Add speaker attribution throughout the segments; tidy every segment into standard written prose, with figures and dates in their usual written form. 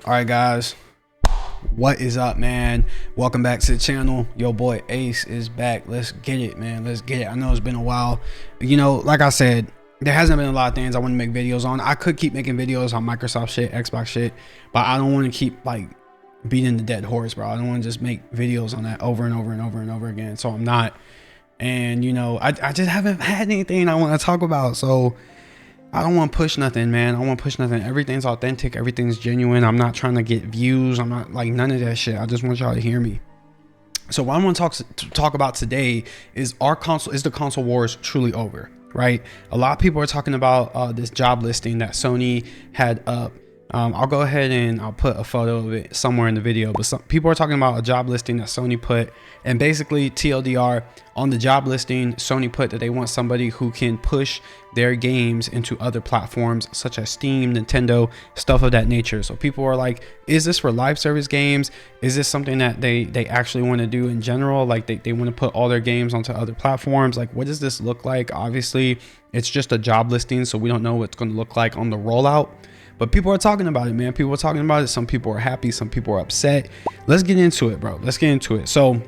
Speaker 1: All right, guys, what is up, man? Welcome back to the channel. Yo boy Ace is back. Let's get it, man. Let's get it. I know it's been a while. You know, like I said, there hasn't been a lot of things I want to make videos on. I could keep making videos on Microsoft shit, Xbox shit, but I don't want to keep like beating the dead horse, bro. I don't want to just make videos on that over and over and over and over again. So I'm not. And you know, I just haven't had anything I want to talk about. So I don't want to push nothing, man. I want to push nothing. Everything's authentic. Everything's genuine. I'm not trying to get views. I'm not like none of that shit. I just want y'all to hear me. So what I want to talk about today is the console wars truly over, right? A lot of people are talking about this job listing that Sony had up. I'll go ahead and I'll put a photo of it somewhere in the video, but some people are talking about a job listing that Sony put, and basically TLDR, on the job listing, Sony put that they want somebody who can push their games into other platforms such as Steam, Nintendo, stuff of that nature. So people are like, is this for live service games? Is this something that they actually want to do in general? Like they want to put all their games onto other platforms? Like, what does this look like? Obviously, it's just a job listing, so we don't know what it's going to look like on the rollout. But people are talking about it, man. People are talking about it. Some people are happy. Some people are upset. Let's get into it, bro. Let's get into it. So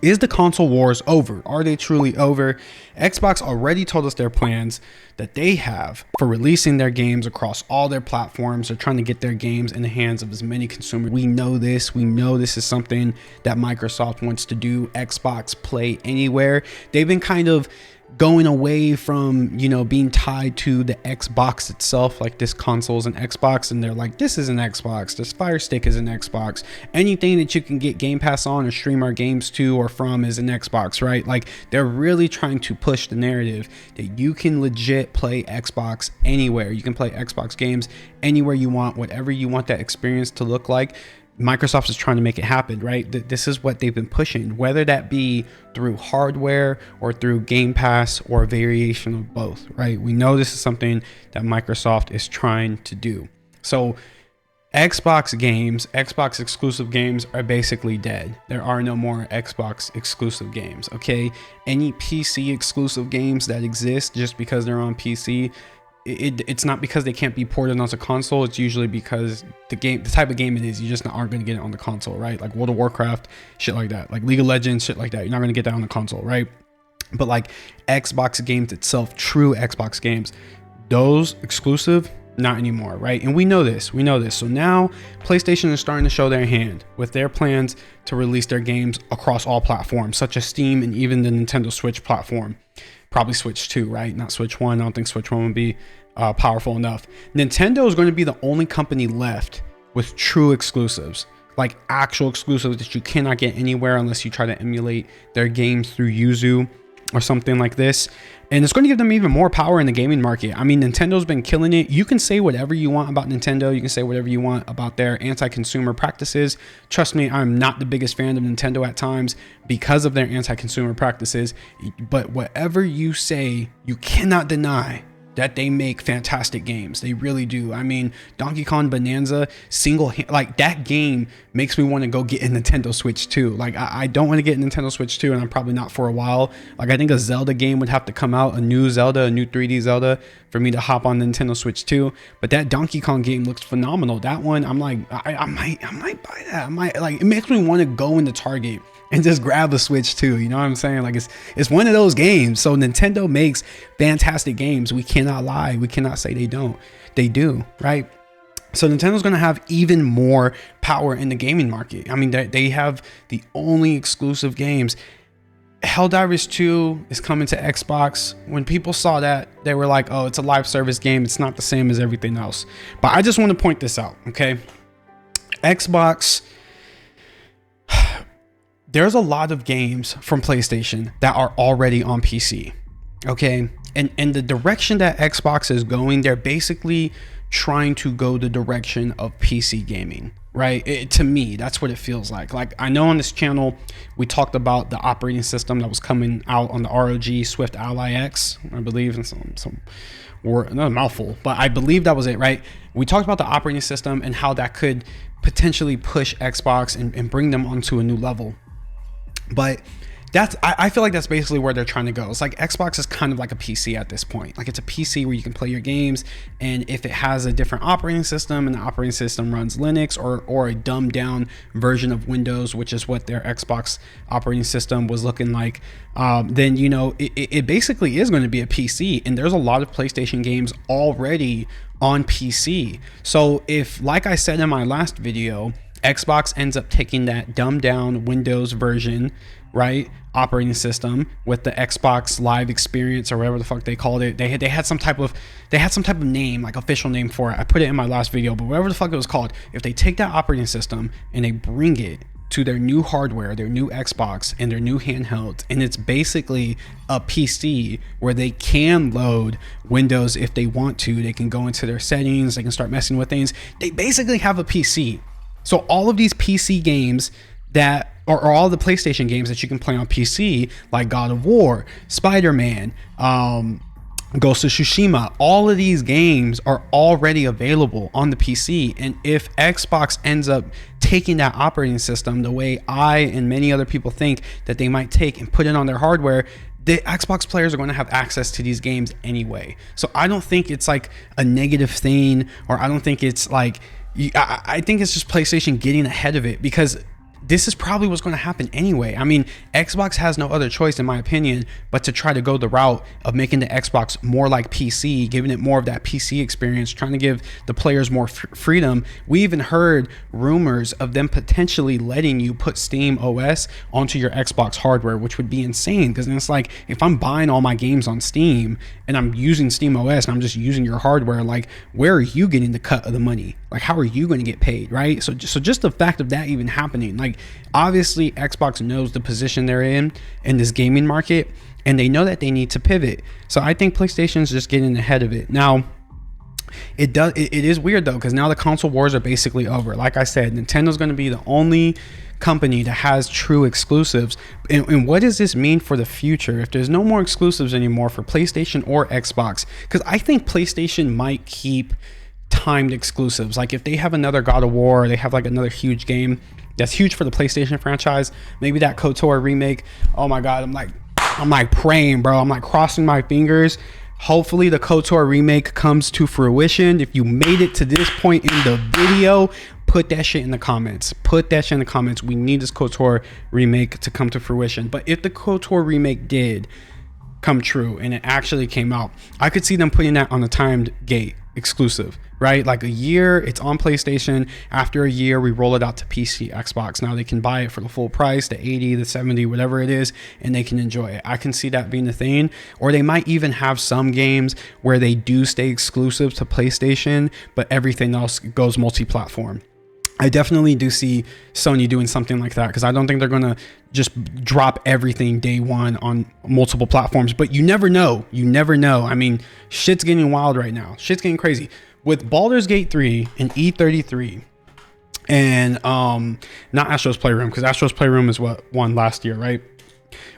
Speaker 1: is the console wars over? Are they truly over? Xbox already told us their plans that they have for releasing their games across all their platforms. They're trying to get their games in the hands of as many consumers. We know this. We know this is something that Microsoft wants to do. Xbox Play Anywhere. They've been kind of going away from, you know, being tied to the Xbox itself, like this console is an Xbox, and they're like, this is an Xbox, this Fire Stick is an Xbox, anything that you can get Game Pass on or stream our games to or from is an Xbox, right? Like, they're really trying to push the narrative that you can legit play Xbox anywhere. You can play Xbox games anywhere you want, whatever you want that experience to look like. Microsoft is trying to make it happen, right? This is what they've been pushing, whether that be through hardware or through Game Pass or a variation of both, right? We know this is something that Microsoft is trying to do. So Xbox games, Xbox exclusive games are basically dead. There are no more Xbox exclusive games, okay? Any PC exclusive games that exist just because they're on PC, it's not because they can't be ported onto console. It's usually because the type of game it is, you just aren't going to get it on the console, right? Like World of Warcraft, shit like that, like League of Legends, shit like that. You're not going to get that on the console, right? But like Xbox games itself, true Xbox games, those exclusive, not anymore, right? And we know this. So now PlayStation is starting to show their hand with their plans to release their games across all platforms, such as Steam and even the Nintendo Switch platform. Probably Switch 2, right? Not Switch 1. I don't think Switch 1 would be powerful enough. Nintendo is going to be the only company left with true exclusives, like actual exclusives that you cannot get anywhere unless you try to emulate their games through Yuzu or something like this. And it's going to give them even more power in the gaming market. I mean, Nintendo's been killing it. You can say whatever you want about Nintendo. You can say whatever you want about their anti-consumer practices. Trust me, I'm not the biggest fan of Nintendo at times because of their anti-consumer practices. But whatever you say, you cannot deny that they make fantastic games. They really do. I mean, Donkey Kong Bonanza, like that game makes me want to go get a Nintendo Switch 2. Like I don't want to get a Nintendo Switch 2, and I'm probably not for a while. Like I think a Zelda game would have to come out, a new 3D Zelda, for me to hop on Nintendo Switch 2. But that Donkey Kong game looks phenomenal. That one, I'm like, I might buy that. I might, like, it makes me want to go into Target and just grab a Switch 2. You know what I'm saying? Like it's one of those games. So Nintendo makes fantastic games. We cannot lie. We cannot say they don't. They do, right? So Nintendo's going to have even more power in the gaming market. I mean, they have the only exclusive games. Helldivers 2 is coming to Xbox. When people saw that, they were like, oh, it's a live service game. It's not the same as everything else. But I just want to point this out, okay? Xbox, there's a lot of games from PlayStation that are already on PC, okay? And the direction that Xbox is going, they're basically trying to go the direction of PC gaming, right? To me, that's what it feels like. Like, I know on this channel, we talked about the operating system that was coming out on the ROG Swift Ally X, I believe, and some word, not a mouthful, but I believe that was it, right? We talked about the operating system and how that could potentially push Xbox and bring them onto a new level. But I feel like that's basically where they're trying to go. It's like Xbox is kind of like a PC at this point. Like it's a PC where you can play your games, and if it has a different operating system and the operating system runs Linux or a dumbed down version of Windows, which is what their Xbox operating system was looking like, then you know it basically is going to be a PC. And there's a lot of PlayStation games already on PC. So if, like I said in my last video, Xbox ends up taking that dumbed down Windows version, right, operating system with the Xbox Live experience or whatever the fuck they called it. They had some type of name, like official name for it. I put it in my last video, but whatever the fuck it was called, if they take that operating system and they bring it to their new hardware, their new Xbox and their new handhelds, and it's basically a PC where they can load Windows if they want to. They can go into their settings, they can start messing with things. They basically have a PC. So all of these PC games that or all the PlayStation games that you can play on PC, like God of War, Spider-Man, Ghost of Tsushima, all of these games are already available on the PC. And if Xbox ends up taking that operating system the way I and many other people think that they might take and put it on their hardware, the Xbox players are going to have access to these games anyway. So I don't think it's like a negative thing, or I don't think it's like, I think it's just PlayStation getting ahead of it, because this is probably what's going to happen anyway. I mean, Xbox has no other choice, in my opinion, but to try to go the route of making the Xbox more like PC, giving it more of that PC experience, trying to give the players more freedom. We even heard rumors of them potentially letting you put Steam OS onto your Xbox hardware, which would be insane, because then it's like, if I'm buying all my games on Steam and I'm using Steam OS and I'm just using your hardware, like, where are you getting the cut of the money? Like, how are you going to get paid, right? So just the fact of that even happening, like, obviously Xbox knows the position they're in this gaming market, and they know that they need to pivot. So I think PlayStation's just getting ahead of it. Now, it is weird though, because now the console wars are basically over. Like I said, Nintendo's going to be the only company that has true exclusives. And what does this mean for the future if there's no more exclusives anymore for PlayStation or Xbox? Because I think PlayStation might keep timed exclusives. Like if they have another God of War, or they have like another huge game that's huge for the PlayStation franchise, maybe that KOTOR remake. Oh my God, I'm like praying, bro. I'm like crossing my fingers. Hopefully the KOTOR remake comes to fruition. If you made it to this point in the video, put that shit in the comments. Put that shit in the comments. We need this KOTOR remake to come to fruition. But if the KOTOR remake did come true and it actually came out, I could see them putting that on the timed gate exclusive, right? Like a year, it's on PlayStation. After a year, we roll it out to PC, Xbox. Now they can buy it for the full price, the 80, the 70, whatever it is, and they can enjoy it. I can see that being the thing. Or they might even have some games where they do stay exclusive to PlayStation, but everything else goes multi-platform. I definitely do see Sony doing something like that, because I don't think they're going to just drop everything day one on multiple platforms. But you never know. You never know. I mean, shit's getting wild right now. Shit's getting crazy. With Baldur's Gate 3 and E33 and not Astro's Playroom, because Astro's Playroom is what won last year, right?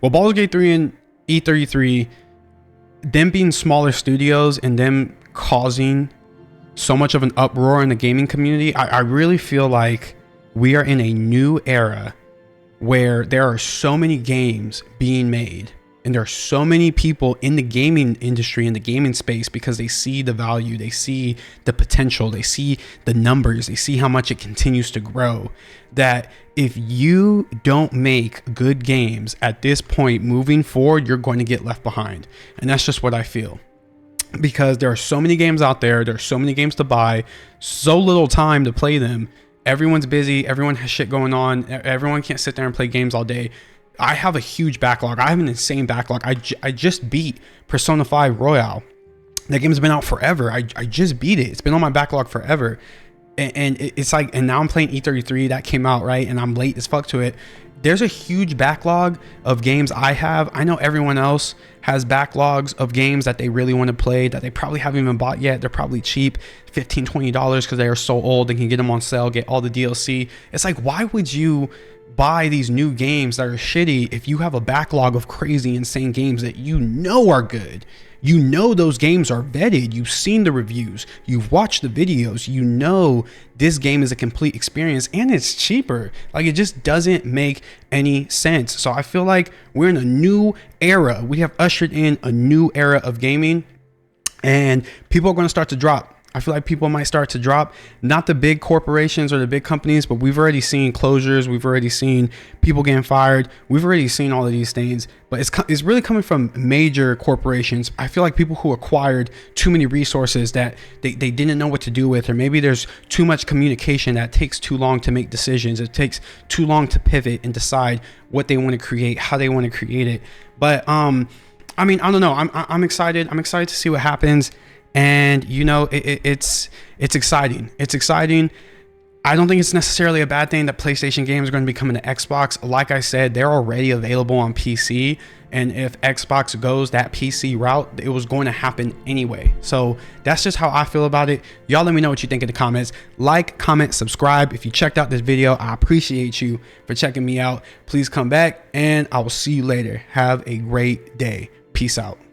Speaker 1: Well, Baldur's Gate 3 and E33, them being smaller studios and them causing so much of an uproar in the gaming community, I really feel like we are in a new era where there are so many games being made, and there are so many people in the gaming industry, in the gaming space, because they see the value, they see the potential, they see the numbers, they see how much it continues to grow, that if you don't make good games at this point moving forward, you're going to get left behind. And that's just what I feel. Because there are so many games out there, there's so many games to buy, so little time to play them. Everyone's busy, everyone has shit going on, everyone can't sit there and play games all day. I have a huge backlog. I have an insane backlog. I just beat Persona 5 Royale. That game's been out forever. I just beat it. It's been on my backlog forever. And it's like, and now I'm playing E33 that came out, right? And I'm late as fuck to it. There's a huge backlog of games I have. I know everyone else has backlogs of games that they really want to play that they probably haven't even bought yet. They're probably cheap, $15, $20, because they are so old. They can get them on sale, get all the DLC. It's like, why would you buy these new games that are shitty if you have a backlog of crazy, insane games that you know are good? you know those games are vetted. You've seen the reviews, you've watched the videos, you know this game is a complete experience and it's cheaper. Like, it just doesn't make any sense. So I feel like we're in a new era. We have ushered in a new era of gaming, and people are going to start to drop. I feel like people might start to drop, not the big corporations or the big companies, but we've already seen closures. We've already seen people getting fired. We've already seen all of these things, but it's really coming from major corporations. I feel like people who acquired too many resources that they didn't know what to do with, or maybe there's too much communication that takes too long to make decisions. It takes too long to pivot and decide what they want to create, how they want to create it. But I mean, I don't know. I'm excited. I'm excited to see what happens. And you know, it's exciting. It's exciting. I don't think it's necessarily a bad thing that PlayStation games are going to be coming to Xbox. Like I said, they're already available on PC. And if Xbox goes that PC route, it was going to happen anyway. So that's just how I feel about it. Y'all let me know what you think in the comments. Like, comment, subscribe. If you checked out this video, I appreciate you for checking me out. Please come back, and I will see you later. Have a great day. Peace out.